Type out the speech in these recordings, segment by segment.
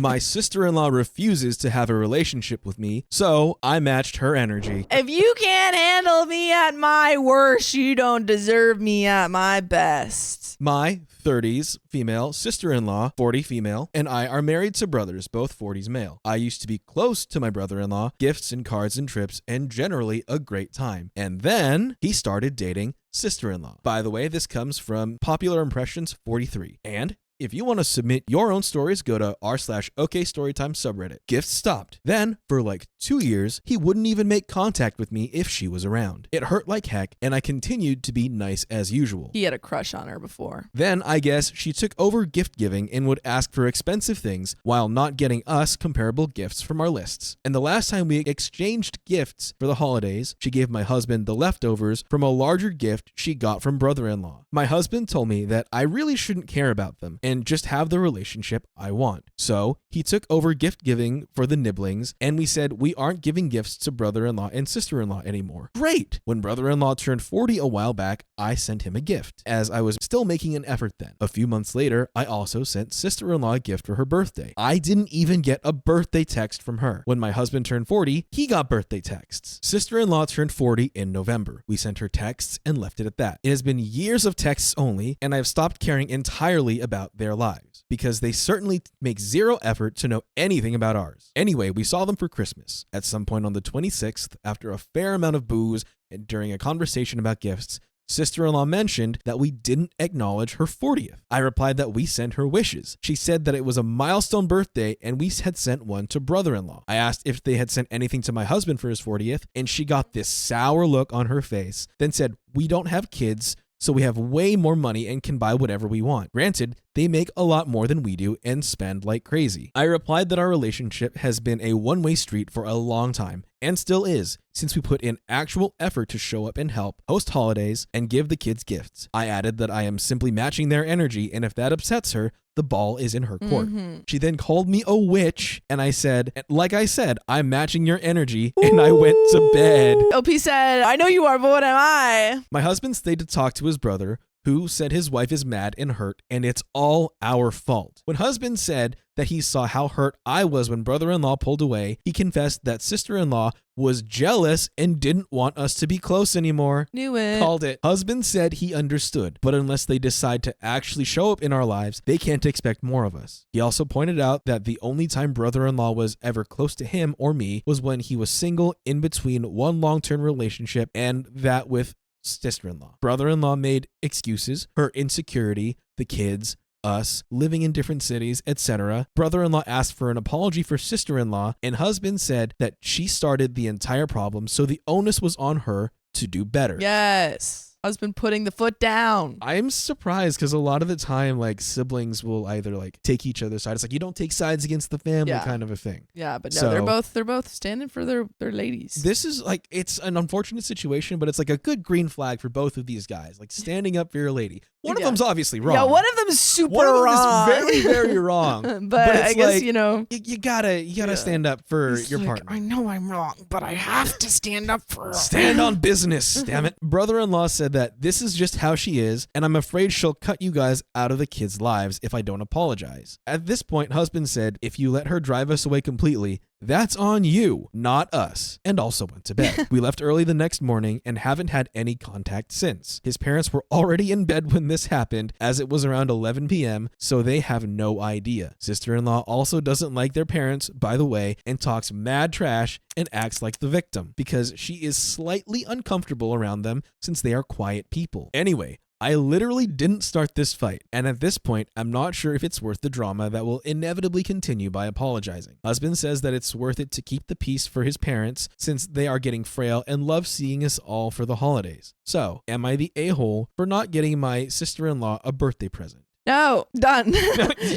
My sister-in-law refuses to have a relationship with me, so I matched her energy. If you can't handle me at my worst, you don't deserve me at my best. My 30s female sister-in-law, 40 female, and I are married to brothers, both 40s male. I used to be close to my brother-in-law, gifts and cards and trips, and generally a great time. And then he started dating sister-in-law. By the way, this comes from Popular Impressions 43. And if you want to submit your own stories, go to r/OKStorytime subreddit. Gifts stopped. Then, for like 2 years, he wouldn't even make contact with me if she was around. It hurt like heck, and I continued to be nice as usual. He had a crush on her before. Then, I guess, she took over gift giving and would ask for expensive things while not getting us comparable gifts from our lists. And the last time we exchanged gifts for the holidays, she gave my husband the leftovers from a larger gift she got from brother-in-law. My husband told me that I really shouldn't care about them and just have the relationship I want. So he took over gift giving for the nibblings, and we said we aren't giving gifts to brother-in-law and sister-in-law anymore. Great! When brother-in-law turned 40 a while back, I sent him a gift, as I was still making an effort then. A few months later, I also sent sister-in-law a gift for her birthday. I didn't even get a birthday text from her. When my husband turned 40, he got birthday texts. Sister-in-law turned 40 in November. We sent her texts and left it at that. It has been years of texts only, and I've stopped caring entirely about their lives because they certainly make zero effort to know anything about ours. Anyway, we saw them for Christmas. At some point on the 26th, after a fair amount of booze and during a conversation about gifts, sister-in-law mentioned that we didn't acknowledge her 40th. I replied that we sent her wishes. She said that it was a milestone birthday and we had sent one to brother-in-law. I asked if they had sent anything to my husband for his 40th, and she got this sour look on her face, then said, "We don't have kids, so we have way more money and can buy whatever we want." Granted, they make a lot more than we do and spend like crazy. I replied that our relationship has been a one-way street for a long time, and still is, since we put in actual effort to show up and help, host holidays, and give the kids gifts. I added that I am simply matching their energy, and if that upsets her, the ball is in her court. She then called me a witch, and I said, like I said, I'm matching your energy, and I went to bed. OP said, "I know you are, but what am I?" My husband stayed to talk to his brother, who said his wife is mad and hurt, and it's all our fault. When husband said that he saw how hurt I was when brother-in-law pulled away, he confessed that sister-in-law was jealous and didn't want us to be close anymore. Knew it. Called it. Husband said he understood, but unless they decide to actually show up in our lives, they can't expect more of us. He also pointed out that the only time brother-in-law was ever close to him or me was when he was single in between one long-term relationship and that with sister-in-law. Brother-in-law made excuses, her insecurity, the kids, us, living in different cities, etc. Brother-in-law asked for an apology for sister-in-law, and husband said that she started the entire problem, so the onus was on her to do better. Yes. Husband putting the foot down. I'm surprised because a lot of the time, like, siblings will either like take each other's side. It's like you don't take sides against the family kind of a thing. Yeah, but no, So- they're both standing for their ladies. This is like, it's an unfortunate situation, but it's like a good green flag for both of these guys, like standing up for your lady. One of Yeah. them's obviously wrong. Yeah, one of them is super One of them wrong. is very, very wrong. but it's I guess, like, you know. you gotta stand up for He's your like, partner. I know I'm wrong, but I have to stand up for her. Stand on business, damn it. Brother-in-law said that this is just how she is, and I'm afraid she'll cut you guys out of the kids' lives if I don't apologize. At this point, husband said, if you let her drive us away completely, that's on you, not us, and also went to bed. We left early the next morning and haven't had any contact since. His parents were already in bed when this happened, as it was around 11 p.m., so they have no idea. Sister-in-law also doesn't like their parents, by the way, and talks mad trash and acts like the victim because she is slightly uncomfortable around them since they are quiet people. Anyway, I literally didn't start this fight, and at this point, I'm not sure if it's worth the drama that will inevitably continue by apologizing. Husband says that it's worth it to keep the peace for his parents since they are getting frail and love seeing us all for the holidays. So, am I the a-hole for not getting my sister-in-law a birthday present? No, done.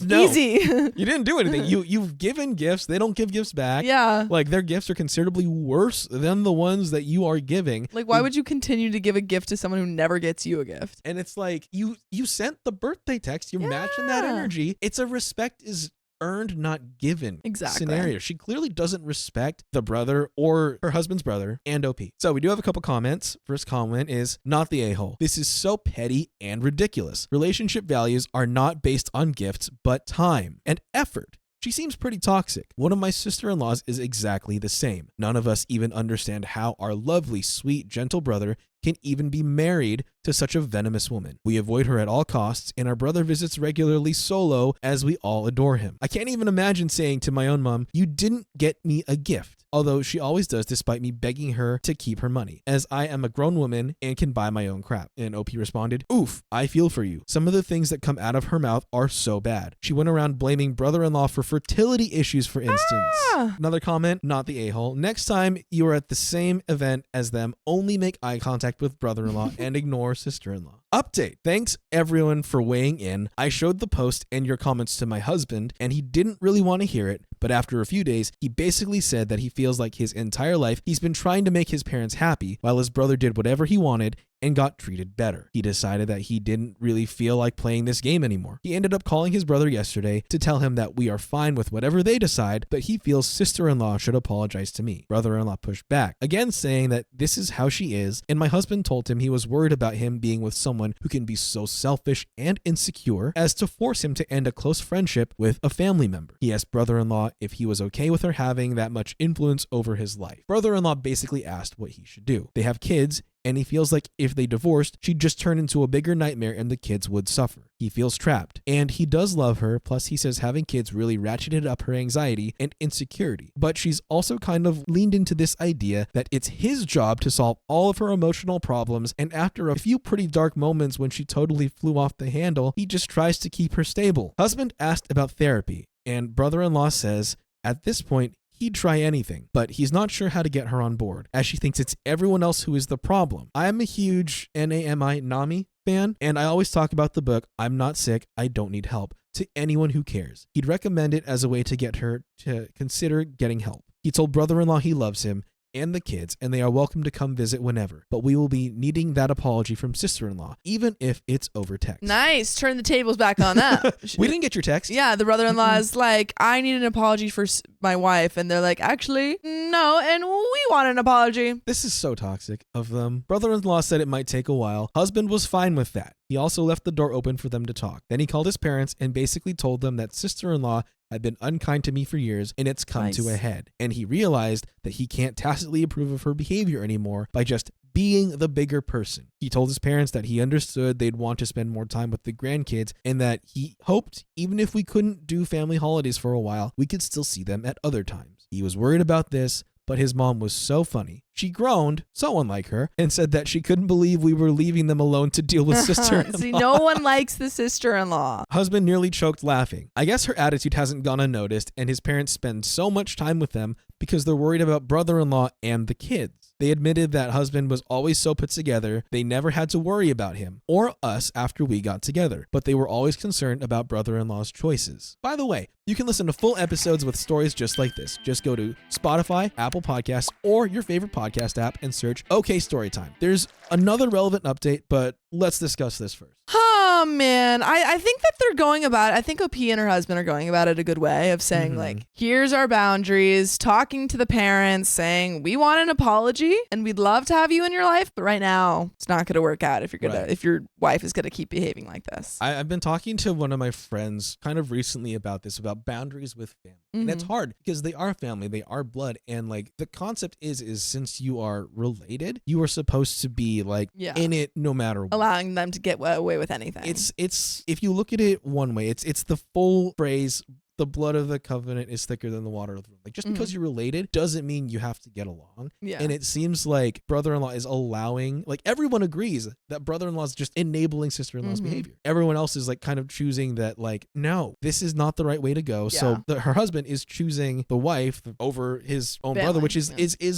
No. Easy. You didn't do anything. You've given gifts. They don't give gifts back. Yeah. Like, their gifts are considerably worse than the ones that you are giving. Like, why would you continue to give a gift to someone who never gets you a gift? And it's like, you sent the birthday text. You're matching that Yeah. energy. It's a respect is earned, not given Exactly. scenario. She clearly doesn't respect the brother or her husband's brother and OP. So we do have a couple comments. First comment is, not the a-hole. This is so petty and ridiculous. Relationship values are not based on gifts, but time and effort. She seems pretty toxic. One of my sister-in-laws is exactly the same. None of us even understand how our lovely, sweet, gentle brother can even be married to such a venomous woman. We avoid her at all costs, and our brother visits regularly solo as we all adore him. I can't even imagine saying to my own mom, "You didn't get me a gift," although she always does despite me begging her to keep her money, as I am a grown woman and can buy my own crap. And OP responded, "Oof, I feel for you. Some of the things that come out of her mouth are so bad." She went around blaming brother-in-law for fertility issues, for instance. Another comment, not the a-hole. "Next time you are at the same event as them, only make eye contact with brother-in-law and ignore sister-in-law." Update. Thanks everyone for weighing in. I showed the post and your comments to my husband, and he didn't really want to hear it, but after a few days, he basically said that he feels like his entire life he's been trying to make his parents happy while his brother did whatever he wanted and got treated better. He decided that he didn't really feel like playing this game anymore. He ended up calling his brother yesterday to tell him that we are fine with whatever they decide, but he feels sister-in-law should apologize to me. Brother-in-law pushed back, again saying that this is how she is, and my husband told him he was worried about him being with someone who can be so selfish and insecure as to force him to end a close friendship with a family member. He asked brother-in-law if he was okay with her having that much influence over his life. Brother-in-law basically asked what he should do. They have kids, and he feels like if they divorced, she'd just turn into a bigger nightmare and the kids would suffer. He feels trapped, and he does love her, plus he says having kids really ratcheted up her anxiety and insecurity. But she's also kind of leaned into this idea that it's his job to solve all of her emotional problems, and after a few pretty dark moments when she totally flew off the handle, he just tries to keep her stable. Husband asked about therapy, and brother-in-law says, at this point, he'd try anything, but he's not sure how to get her on board, as she thinks it's everyone else who is the problem. I am a huge Nami fan, and I always talk about the book, I'm Not Sick, I Don't Need Help, to anyone who cares. He'd recommend it as a way to get her to consider getting help. He told brother-in-law he loves him and the kids, and they are welcome to come visit whenever, but we will be needing that apology from sister-in-law, even if it's over text. Nice. Turn the tables back on that. We didn't get your text. Yeah, the brother-in-law is like, I need an apology for my wife, and they're like, actually, no, and we want an apology. This is so toxic of them. Brother-in-law said it might take a while. Husband was fine with that. He also left the door open for them to talk. Then he called his parents and basically told them that sister-in-law had been unkind to me for years, and it's come to a head. And he realized that he can't tacitly approve of her behavior anymore by just being the bigger person. He told his parents that he understood they'd want to spend more time with the grandkids, and that he hoped, even if we couldn't do family holidays for a while, we could still see them at other times. He was worried about this, but his mom was so funny. She groaned, so unlike her, and said that she couldn't believe we were leaving them alone to deal with sister-in-law. See, no one likes the sister-in-law. Husband nearly choked laughing. I guess her attitude hasn't gone unnoticed, and his parents spend so much time with them because they're worried about brother-in-law and the kids. They admitted that husband was always so put together, they never had to worry about him or us after we got together, but they were always concerned about brother-in-law's choices. By the way, you can listen to full episodes with stories just like this. Just go to Spotify, Apple Podcasts, or your favorite podcast app and search OK Storytime. There's another relevant update, but let's discuss this first. Oh, man. I think that they're going about it. I think OP and her husband are going about it a good way of saying, like, here's our boundaries, talking to the parents, saying, we want an apology and we'd love to have you in your life, but right now it's not going to work out if you're gonna if your wife is going to keep behaving like this. I've been talking to one of my friends kind of recently about this, about boundaries with family. And it's hard because they are family, they are blood. And like the concept is since you are related, you are supposed to be like in it no matter what. Allowing them to get away with anything. It's if you look at it one way, it's the full phrase, the blood of the covenant is thicker than the water of the room. Like just because you're related doesn't mean you have to get along. Yeah. And it seems like brother-in-law is allowing, like everyone agrees that brother-in-law is just enabling sister-in-law's behavior. Everyone else is like kind of choosing that like, no, this is not the right way to go. Yeah. So her husband is choosing the wife over his own brother, which is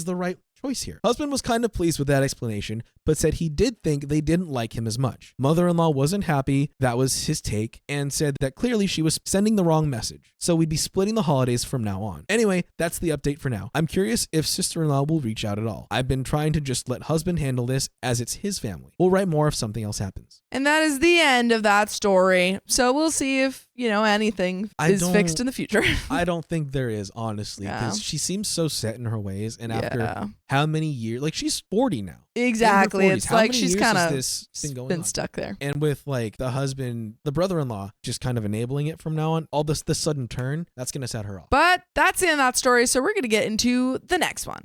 the right choice here. Husband was kind of pleased with that explanation, but said he did think they didn't like him as much. Mother-in-law wasn't happy, that was his take, and said that clearly she was sending the wrong message. So we'd be splitting the holidays from now on. Anyway, that's the update for now. I'm curious if sister-in-law will reach out at all. I've been trying to just let husband handle this as it's his family. We'll write more if something else happens. And that is the end of that story. So we'll see if anything I is don't- fixed in the future. I don't think there is, honestly, because she seems so set in her ways. And after how many years? Like, she's 40 now. Exactly. In her 40s. It's How like many she's years kind has of this been going on? stuck there. And with like the husband, the brother-in-law, just kind of enabling it from now on, all this sudden turn, that's going to set her off. But that's the end of that story. So we're going to get into the next one.